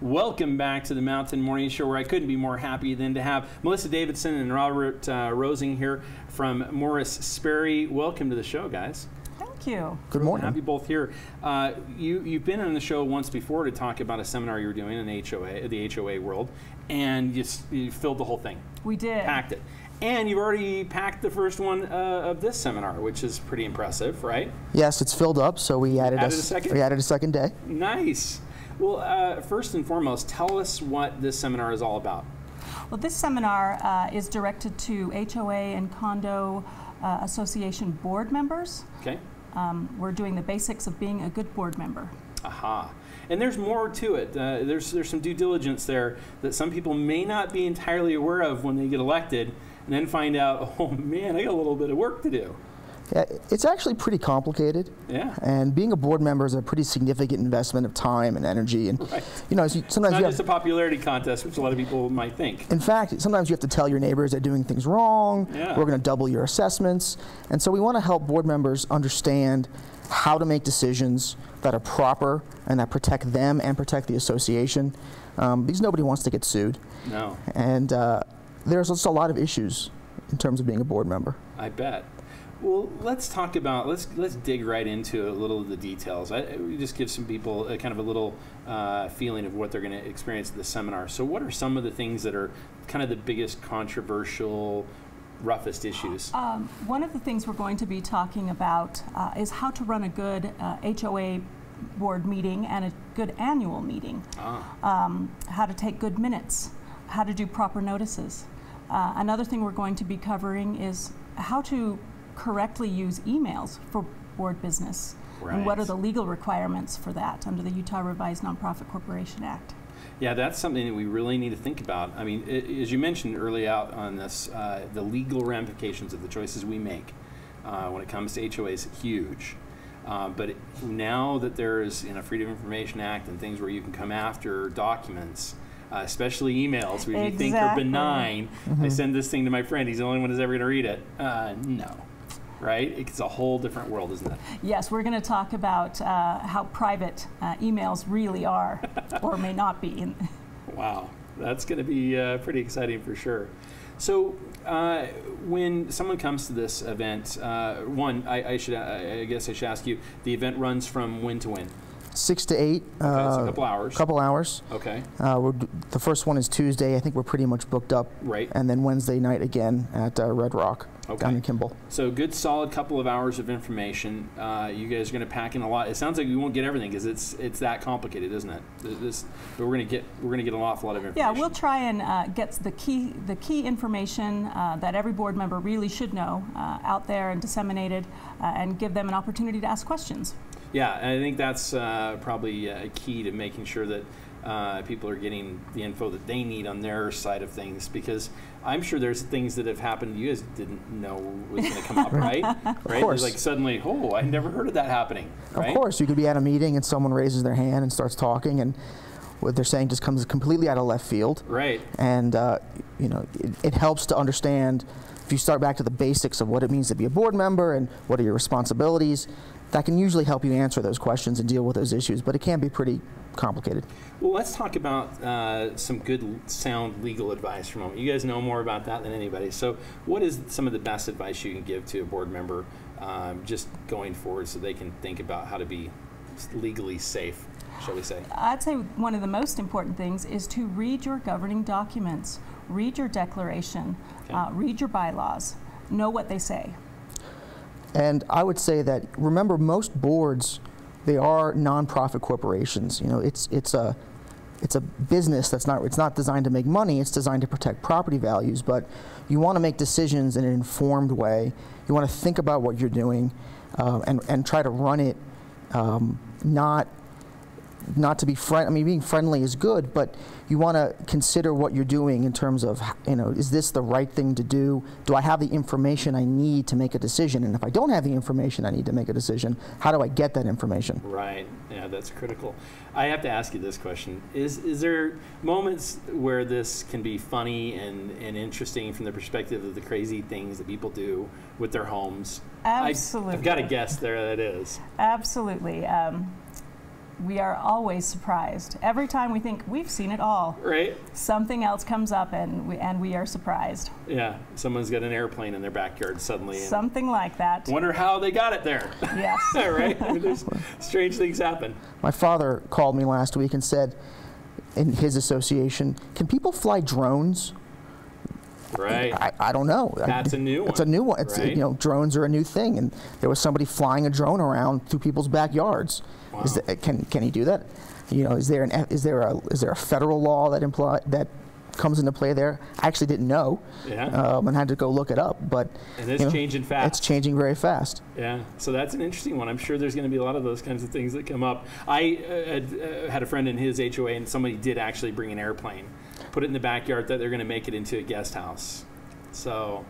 Welcome back to the Mountain Morning Show, where I couldn't be more happy than to have Melissa Davidson and Robert Rosing here from Morris Sperry. Welcome to the show, guys. Thank you. Good morning. Happy both here. You've been on the show once before to talk about a seminar you were doing in the HOA world, and you filled the whole thing. We did. Packed it. And you've already packed the first one of this seminar, which is pretty impressive, right? Yes, it's filled up, so we added a second day. Nice. Well, first and foremost, tell us what this seminar is all about. Well, this seminar is directed to HOA and condo association board members. Okay. We're doing the basics of being a good board member. Aha. And there's more to it. There's some due diligence there that some people may not be entirely aware of when they get elected, and then find out, oh man, I got a little bit of work to do. Yeah, it's actually pretty complicated. Yeah. And being a board member is a pretty significant investment of time and energy. And right. You know, sometimes it's not just a popularity contest, which a lot of people might think. In fact, sometimes you have to tell your neighbors they're doing things wrong. Yeah. We're going to double your assessments. And so we want to help board members understand how to make decisions that are proper and that protect them and protect the association, because nobody wants to get sued. No. And there's also a lot of issues in terms of being a board member. I bet. Well, let's talk about, let's dig right into a little of the details. We just give some people kind of a little feeling of what they're going to experience at the seminar. So what are some of the things that are kind of the biggest controversial, roughest issues? One of the things we're going to be talking about is how to run a good HOA board meeting and a good annual meeting. How to take good minutes, how to do proper notices. Another thing we're going to be covering is how to correctly use emails for board business. Right. And what are the legal requirements for that under the Utah Revised Nonprofit Corporation Act. Yeah, that's something that we really need to think about. I mean, as you mentioned early out on this, the legal ramifications of the choices we make when it comes to HOAs, huge. But now that there's Freedom of Information Act and things where you can come after documents, especially emails, which you think are benign. I send this thing to my friend, he's the only one who's ever going to read it. No. Right? It's a whole different world, isn't it? Yes, we're going to talk about how private emails really are, or may not be. Wow, that's going to be pretty exciting for sure. So, when someone comes to this event, I guess I should ask you, the event runs from when to when? 6 to 8. Okay, so a couple hours. Couple hours. Okay. The first one is Tuesday. I think we're pretty much booked up. Right. And then Wednesday night again at Red Rock, down in Kimball. So good, solid couple of hours of information. You guys are going to pack in a lot. It sounds like we won't get everything because it's that complicated, isn't it? But we're going to get an awful lot of information. Yeah, we'll try and get the key information that every board member really should know out there and disseminated, and give them an opportunity to ask questions. Yeah, and I think that's probably a key to making sure that people are getting the info that they need on their side of things, because I'm sure there's things that have happened you guys didn't know was going to come up, right? Of course. Like suddenly, oh, I never heard of that happening. Right? Of course, you could be at a meeting and someone raises their hand and starts talking, and what they're saying just comes completely out of left field. Right. And it helps to understand, if you start back to the basics of what it means to be a board member and what are your responsibilities. That can usually help you answer those questions and deal with those issues, but it can be pretty complicated. Well, let's talk about some good, sound legal advice for a moment. You guys know more about that than anybody. So what is some of the best advice you can give to a board member just going forward so they can think about how to be legally safe, shall we say? I'd say one of the most important things is to read your governing documents, read your declaration, read your bylaws, know what they say. And I would say that, remember, most boards, they are nonprofit corporations. It's a business it's not designed to make money. It's designed to protect property values. But you want to make decisions in an informed way. You want to think about what you're doing, and try to run it, not to be being friendly is good, but you want to consider what you're doing in terms of, is this the right thing to do? Do I have the information I need to make a decision? And if I don't have the information I need to make a decision, how do I get that information? Right. Yeah, that's critical. I have to ask you this question. Is there moments where this can be funny and interesting from the perspective of the crazy things that people do with their homes? Absolutely. I've got to guess there that is. Absolutely. we are always surprised. Every time we think we've seen it all, Right? something else comes up and we are surprised. Yeah, someone's got an airplane in their backyard suddenly. And Something like that. wonder how they got it there. Yes. Right? I mean, there's strange things happen. My father called me last week and said, in his association, can people fly drones? Right. I don't know. That's a new one. It's a new one. It's, right? you know, drones are a new thing, and there was somebody flying a drone around through people's backyards. Wow. Can he do that? You know, is there a federal law that comes into play there? I actually didn't know, Yeah. and had to go look it up. But And it's changing fast. It's changing very fast. Yeah, so that's an interesting one. I'm sure there's going to be a lot of those kinds of things that come up. I had a friend in his HOA, and somebody did actually bring an airplane, put it in the backyard, that they're going to make it into a guest house. So,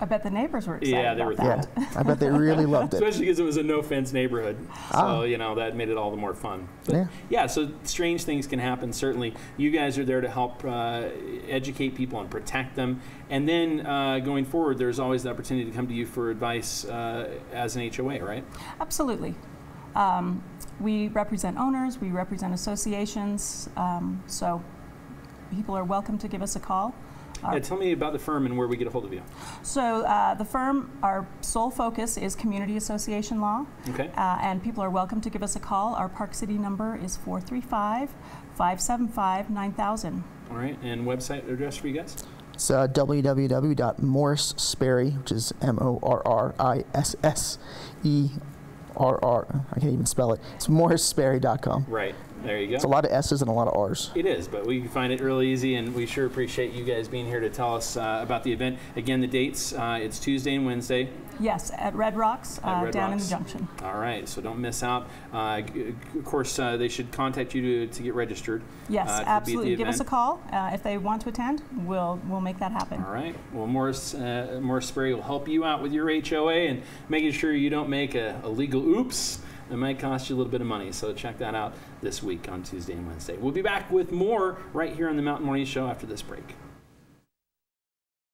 I bet the neighbors were excited Yeah, they about were that. Yeah, I bet they really loved it. especially because it was a no-fence neighborhood. So, you know, that made it all the more fun. But yeah, so strange things can happen, certainly. You guys are there to help educate people and protect them. And then going forward, there's always the opportunity to come to you for advice as an HOA, right? Absolutely. We represent owners, we represent associations, so people are welcome to give us a call. Yeah, tell me about the firm and where we get a hold of you. So the firm, our sole focus is community association law. Okay. And people are welcome to give us a call. Our Park City number is 435-575-9000. All right, and website address for you guys? It's www.morrissperry, which is MORRISSERR. I can't even spell it. It's morrissperry.com. Right. There you go. It's a lot of S's and a lot of R's. It is, but we find it real easy, and we sure appreciate you guys being here to tell us about the event. Again, the dates, it's Tuesday and Wednesday. Yes, at Red Rocks, down in the Junction. All right, so don't miss out. Of course, they should contact you to get registered. Yes, to absolutely. Be at the Give us a event. call. If they want to attend, we'll make that happen. All right. Well, Morris Sperry will help you out with your HOA and making sure you don't make a legal oops. It might cost you a little bit of money, so check that out this week on Tuesday and Wednesday. We'll be back with more right here on the Mountain Morning Show after this break.